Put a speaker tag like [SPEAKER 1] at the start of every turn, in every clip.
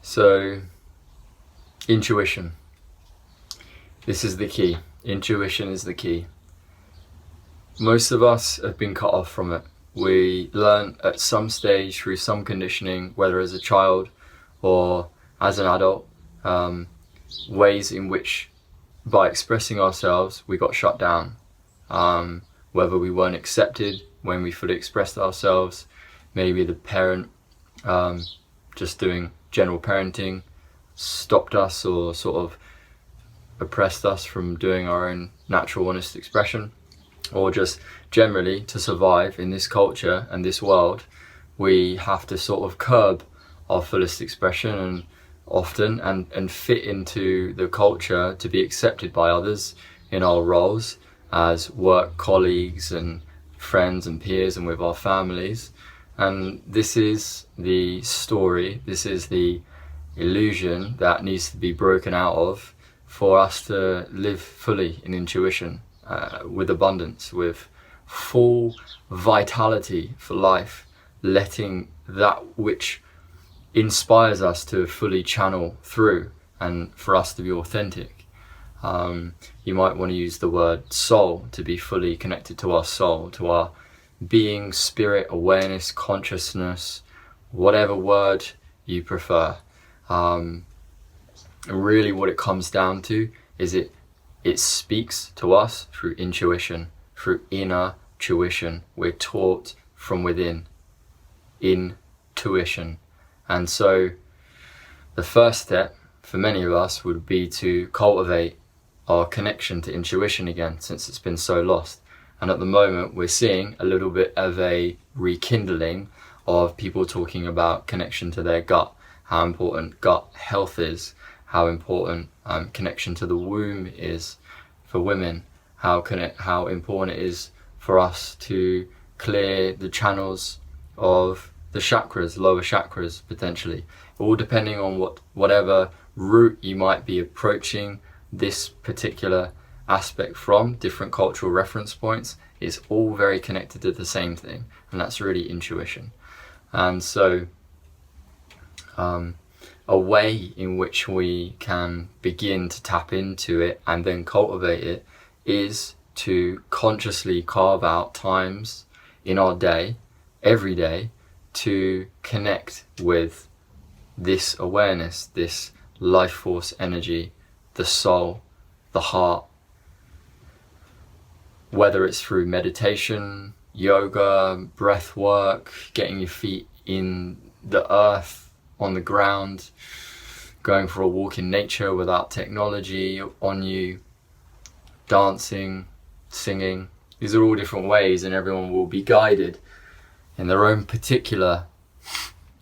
[SPEAKER 1] So, intuition. This is the key. Intuition is the key. Most of us have been cut off from it. We learn at some stage through some conditioning, whether as a child or as an adult, ways in which by expressing ourselves we got shut down. Whether we weren't accepted when we fully expressed ourselves, maybe the parent just doing general parenting stopped us or sort of oppressed us from doing our own natural, honest expression, or just generally to survive in this culture and this world, we have to sort of curb our fullest expression and often and fit into the culture to be accepted by others in our roles as work colleagues and friends and peers and with our families. And this is the story, this is the illusion that needs to be broken out of for us to live fully in intuition, with abundance, with full vitality for life, letting that which inspires us to fully channel through and for us to be authentic. You might want to use the word soul, to be fully connected to our soul, to our being, spirit, awareness, consciousness, whatever word you prefer. And really what it comes down to is it speaks to us through intuition, through inner tuition. We're taught from within, intuition. And so the first step for many of us would be to cultivate our connection to intuition again, since it's been so lost. And at the moment we're seeing a little bit of a rekindling of people talking about connection to their gut, how important gut health is, how important connection to the womb is for women, how important it is for us to clear the channels of the chakras, lower chakras potentially, all depending on whatever route you might be approaching this particular aspect from, different cultural reference points. It's all very connected to the same thing, and that's really intuition. And so a way in which we can begin to tap into it and then cultivate it is to consciously carve out times in our day, every day, to connect with this awareness, this life force energy, the soul, the heart, whether it's through meditation, yoga, breath work, getting your feet in the earth, on the ground, going for a walk in nature without technology on you, dancing, singing. These are all different ways, and everyone will be guided in their own particular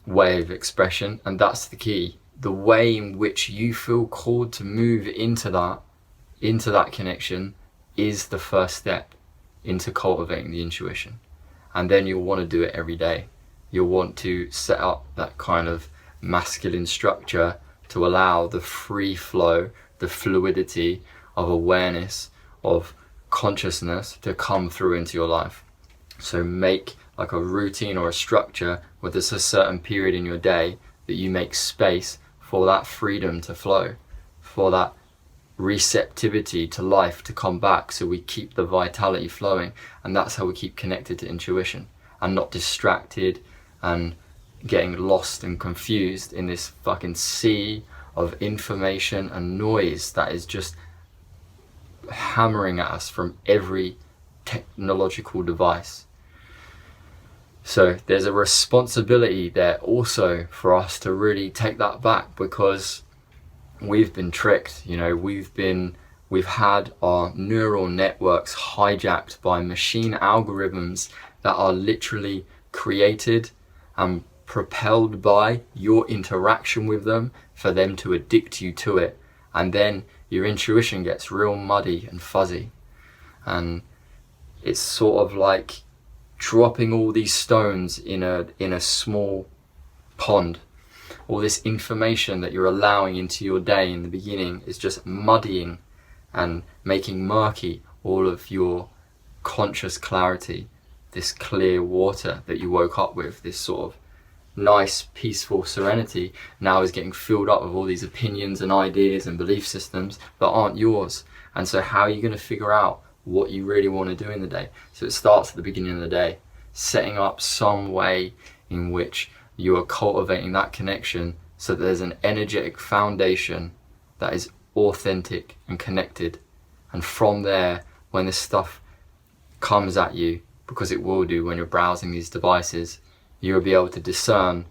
[SPEAKER 1] way of expression, and that's the key. The way in which you feel called to move into that connection is the first step into cultivating the intuition. And then you'll want to do it every day. You'll want to set up that kind of masculine structure to allow the free flow, the fluidity of awareness, of consciousness to come through into your life. So make like a routine or a structure where there's a certain period in your day that you make space for that freedom to flow, for that receptivity to life to come back, so we keep the vitality flowing. And that's how we keep connected to intuition and not distracted and getting lost and confused in this fucking sea of information and noise that is just hammering at us from every technological device. So there's a responsibility there also for us to really take that back, because we've been tricked. We've had our neural networks hijacked by machine algorithms that are literally created and propelled by your interaction with them for them to addict you to it. And then your intuition gets real muddy and fuzzy, and it's sort of like dropping all these stones in a small pond. All this information that you're allowing into your day in the beginning is just muddying and making murky all of your conscious clarity, this clear water that you woke up with, this sort of nice, peaceful serenity now is getting filled up with all these opinions and ideas and belief systems that aren't yours. And so how are you going to figure out what you really want to do in the day? So it starts at the beginning of the day, setting up some way in which you are cultivating that connection so that there's an energetic foundation that is authentic and connected. And from there, when this stuff comes at you, because it will do when you're browsing these devices, you'll be able to discern,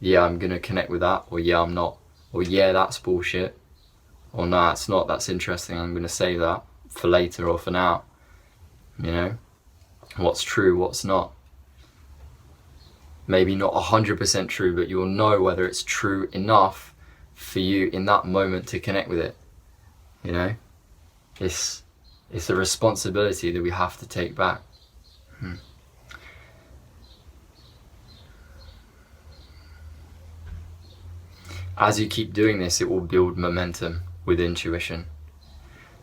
[SPEAKER 1] yeah, I'm going to connect with that, or yeah, I'm not, or yeah, that's bullshit, or no, it's not, that's interesting, I'm going to save that for later or for now. You know, what's true, what's not. Maybe not 100% true, but you'll know whether it's true enough for you in that moment to connect with it. You know, it's a responsibility that we have to take back. As you keep doing this, it will build momentum with intuition.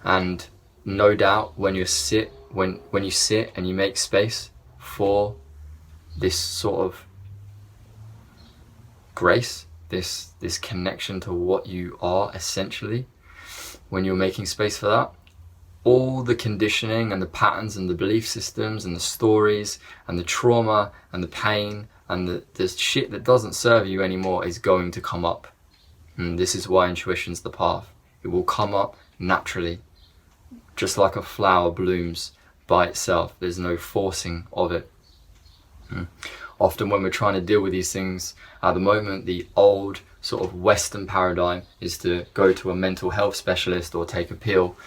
[SPEAKER 1] And no doubt when you sit and you make space for this sort of grace, this connection to what you are essentially, when you're making space for that, all the conditioning and the patterns and the belief systems and the stories and the trauma and the pain and the shit that doesn't serve you anymore is going to come up. And this is why intuition's the path. It will come up naturally, just like a flower blooms by itself. There's no forcing of it. Often when we're trying to deal with these things, at the moment, the old sort of Western paradigm is to go to a mental health specialist or take a pill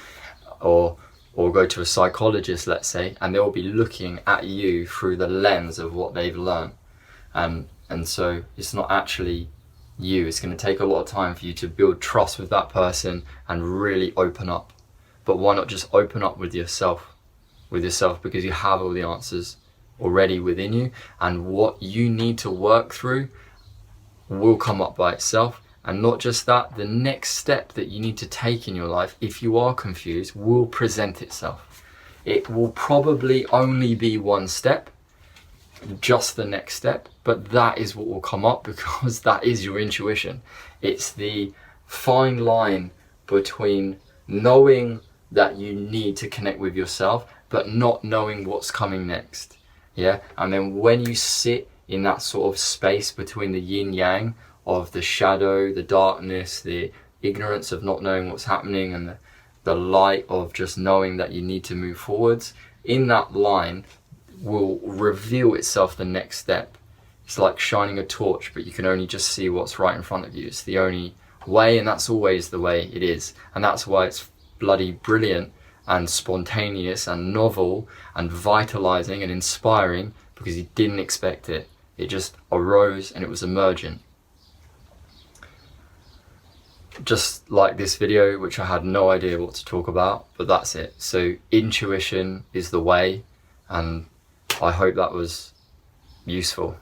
[SPEAKER 1] or go to a psychologist, let's say, and they'll be looking at you through the lens of what they've learned. And so it's not actually you. It's going to take a lot of time for you to build trust with that person and really open up. But why not just open up with yourself, because you have all the answers already within you, and what you need to work through will come up by itself. And not just that, the next step that you need to take in your life, if you are confused, will present itself. It will probably only be one step, just the next step, but that is what will come up, because that is your intuition. It's the fine line between knowing that you need to connect with yourself but not knowing what's coming next. Yeah, and then when you sit in that sort of space between the yin yang of the shadow, the darkness, the ignorance of not knowing what's happening, and the light of just knowing that you need to move forwards, in that line will reveal itself the next step. It's like shining a torch, but you can only just see what's right in front of you. It's the only way, and that's always the way it is. And that's why it's bloody brilliant and spontaneous and novel and vitalizing and inspiring, because you didn't expect it. It just arose and it was emergent. Just like this video, which I had no idea what to talk about, but that's it. So intuition is the way, and I hope that was useful.